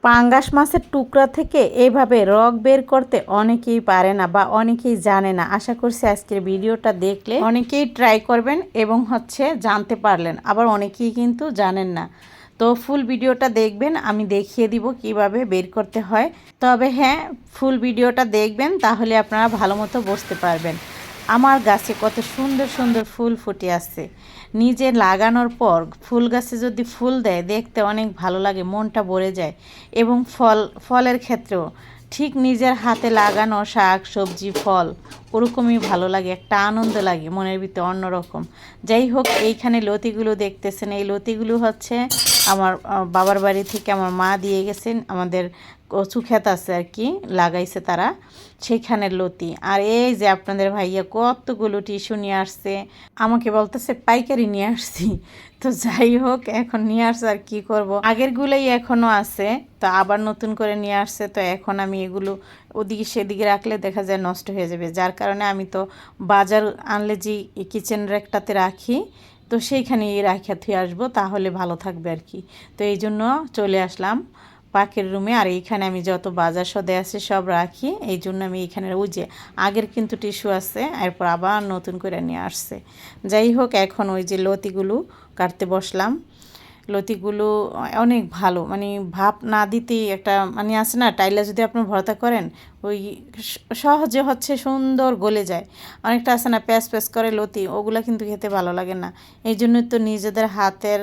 পাঙ্গাস মাছের টুকরা থেকে এইভাবে রগ বের করতে অনেকেই পারে না বা অনেকেই জানে না। আশা করছি আজকের ভিডিওটা দেখলে অনেকেই ট্রাই করবেন এবং জানতে পারলেন, আবার অনেকেই কিন্তু জানেন না। তো ফুল ভিডিওটা দেখবেন, আমি দেখিয়ে দিব কিভাবে বের করতে হয়। তবে হ্যাঁ, ফুল ভিডিওটা দেখবেন, তাহলে আপনারা ভালো মতো বুঝতে পারবেন। আমার গাছে কত সুন্দর সুন্দর ফুল ফুটে আছে। নিজে লাগানোর পর ফুল গাছে যদি ফুল দেয়, দেখতে অনেক ভালো লাগে, মনটা ভরে যায়। এবং ফলের ক্ষেত্রেও ঠিক নিজের হাতে লাগানো শাক সবজি ফল ওরকমই ভালো লাগে, একটা আনন্দ লাগে মনের ভিতরে অন্যরকম। যাই হোক, এইখানে লতিগুলো দেখতেছেন, এই লতিগুলো আমার বাবার বাড়ি থেকে আমার মা দিয়ে গেছেন। আমাদের কচু ক্ষেত আছে আর কি, লাগাইছে তারা, সেইখানের লতি। আর এই যে আপনাদের ভাইয়া কতগুলো টিস্যু নিয়ে আসছে, আমাকে বলতেছে পাইকারি নিয়ে আসছি। তো যাই হোক, এখন নিয়ে আসছে, আর কি করব, আগেরগুলোই এখনও আছে, তো আবার নতুন করে নিয়ে আসছে। তো এখন আমি এগুলো ওদিকে সেদিকে রাখলে দেখা যায় নষ্ট হয়ে যাবে, যার কারণে আমি তো বাজার আনলে যে কিচেন র্যাকটাতে রাখি, তো সেইখানেই রাখিয়া থুয়ে আসবো, তাহলে ভালো থাকবে আর কি। তো এই জন্য চলে আসলাম পাখির রুমে। আর এইখানে আমি যত বাজার সদে আছে সব রাখি, এই জন্য আমি এইখানে ওই যে আগের কিন্তু টিস্যু আছে, এরপর আবার নতুন করে নিয়ে আসছে। যাই হোক, এখন ওই যে লতিগুলো কাটতে বসলাম। লতিগুলো অনেক ভালো, মানে ভাপ না দিতেই একটা মানে আছে না, টাইলা যদি আপনি ভর্তা করেন ওই সহজে সুন্দর গলে যায়। অনেকটা আছে না প্যাঁচ প্যাঁচ করে লতি, ওগুলো কিন্তু খেতে ভালো লাগে না। এই জন্যই তো নিজেদের হাতের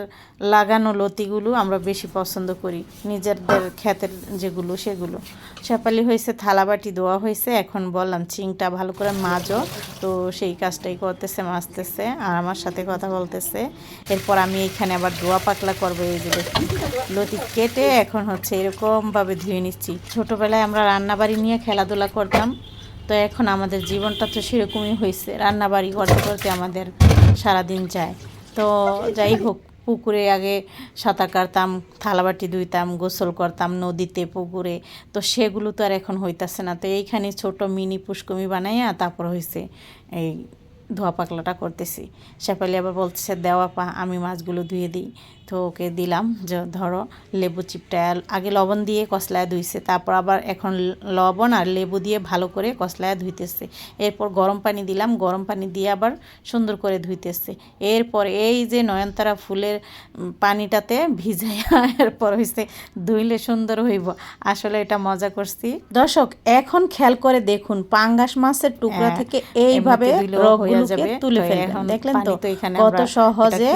লাগানো লতিগুলো আমরা বেশি পছন্দ করি, নিজেদের ক্ষেতের যেগুলো সেগুলো। শেফালি হয়েছে, থালাবাটি ধোয়া হয়েছে, এখন বললাম চিংটা ভালো করে মাজো, তো সেই কাজটাই করতেছে, মাজতেছে আর আমার সাথে কথা বলতেছে। এরপর আমি এইখানে আবার ধোয়া পাকলা করবো। এই যে দেখুন, লতি কেটে এখন এরকমভাবে ধুয়ে নিচ্ছি। ছোটোবেলায় আমরা রান্নাবাড়ি নিয়ে খেলাধুলা করতাম, তো এখন আমাদের জীবনটা তো সেরকমই হয়েছে, রান্নাবাড়ি করতে করতে আমাদের সারাদিন যায়। তো যাই হোক, পুকুরে আগে সাঁতার কাটতাম, থালাবাটি ধুইতাম, গোসল করতাম নদীতে পুকুরে, তো সেগুলো তো আর এখন হইতাছে না। তো এইখানে ছোট মিনি পুষ্কমি বানাইয়া তারপর এই ধোয়া পাকলাটা করতেছি। শেফালি আবার বলতেছে দেওয়া পা, আমি মাছগুলো ধুয়ে দিই। তো ওকে দিলাম যে ধরো, লেবু চিপটা আগে লবণ দিয়ে কসলায় ধুইছে, তারপর আবার এখন লবণ আর লেবু দিয়ে ভালো করে কসলায় ধুইতেছে। এরপর গরম পানি দিলাম, গরম পানি দিয়ে আবার সুন্দর করে ধুইতেছে। এরপর এই যে নয়নতারা ফুলের পানিটাতে ভিজাইয়া এরপর ধুইলে সুন্দর হইব। আসলে এটা মজা করছি। দর্শক, এখন খেয়াল করে দেখুন, পাঙ্গাস মাছের টুকরা থেকে এইভাবে রগগুলোকে তুলে ফেলবেন। দেখলেন তো কত সহজে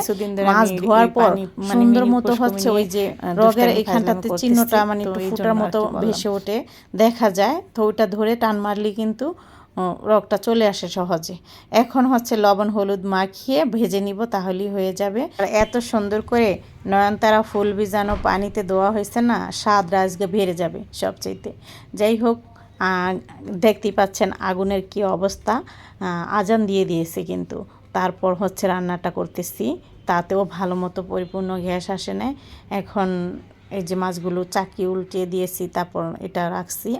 মাছ ধোয়ার পর সুন্দর মতো ওই যে রগের এখানটাতে চিহ্নটা মানে একটু ফুটার মতো ভেসে ওঠে, দেখা যায়। তো ওইটা ধরে টান মারলে কিন্তু রগটা চলে আসে সহজে। এখন লবণ হলুদ মাখিয়ে ভেজে নিব, তাহলেই হয়ে যাবে। আর এত সুন্দর করে নয়নতারা ফুল ভিজানো পানিতে দেওয়া হয়েছে না, স্বাদ আজকে বেড়ে যাবে সবচাইতে। যাই হোক, দেখতেই পাচ্ছেন আগুনের কি অবস্থা, আজান দিয়ে দিয়েছে কিন্তু। তারপর রান্নাটা করতেছি, তাতেও ভালো মতো পরিপূর্ণ গ্যাস আসে না। এখন এই যে মাছগুলো চাকি উল্টে দিয়েছি, তারপর এটা রাখছি।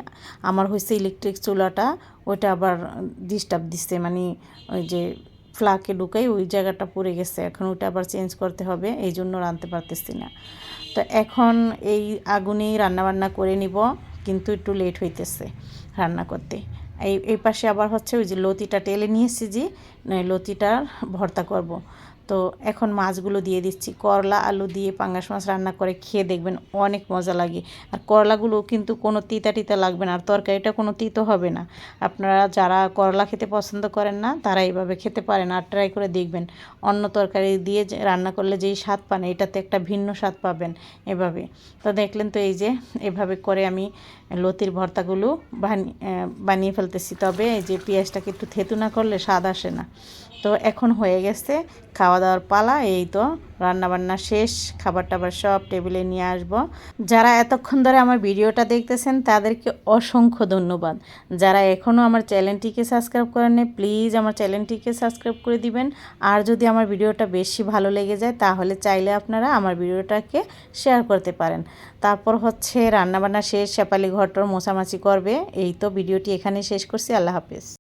আমার ইলেকট্রিক চুলাটা, ওইটা আবার ডিস্টার্ব দিচ্ছে, মানে ওই যে ফ্লাকে ঢুকাই ওই জায়গাটা পড়ে গেছে, এখন ওইটা আবার চেঞ্জ করতে হবে, এই জন্য রাঁধতে পারতেছি না। তো এখন এই আগুনেই রান্নাবান্না করে নিব, কিন্তু একটু লেট হইতেছে রান্না করতে। এই পাশে আবার ওই যে লতিটা টেলে নিয়েছি, যে লতিটার ভর্তা করব। তো এখন মাছগুলো দিয়ে দিচ্ছি। করলা আলু দিয়ে পাঙ্গাস মাছ রান্না করে খেয়ে দেখবেন, অনেক মজা লাগে। আর করলাগুলো কিন্তু কোনো তিতা টিতা লাগবে না, আর তরকারিটা কোনো তিতো হবে না। আপনারা যারা করলা খেতে পছন্দ করেন না, তারা এইভাবে খেতে পারেন, আর ট্রাই করে দেখবেন। অন্য তরকারি দিয়ে রান্না করলে যেই স্বাদ পান, এটাতে একটা ভিন্ন স্বাদ পাবেন এভাবে। তো দেখলেন তো, এই যে এভাবে করে আমি লতির ভর্তাগুলো বানিয়ে ফেলতেছি। তবে এই যে পেঁয়াজটাকে একটু থেতু না করলে স্বাদ আসে না। তো এখন হয়ে গেছে খাওয়া দাওয়ার পালা। এই তো রান্নাবান্না শেষ, খাবার টাবার সব টেবিলে নিয়ে আসব। যারা এতক্ষণ ধরে আমার ভিডিওটা দেখতেছেন, তাদেরকে অসংখ্য ধন্যবাদ। যারা এখনও আমার চ্যানেলটিকে সাবস্ক্রাইব করেননি, প্লিজ আমার চ্যানেলটিকে সাবস্ক্রাইব করে দিবেন। আর যদি আমার ভিডিওটা বেশি ভালো লেগে যায়, তাহলে চাইলে আপনারা আমার ভিডিওটাকে শেয়ার করতে পারেন। তারপর রান্নাবান্না শেষ, শেফালি ঘরটর মোছামাছি করবে। এই তো ভিডিওটি এখানেই শেষ করছি। আল্লাহ হাফেজ।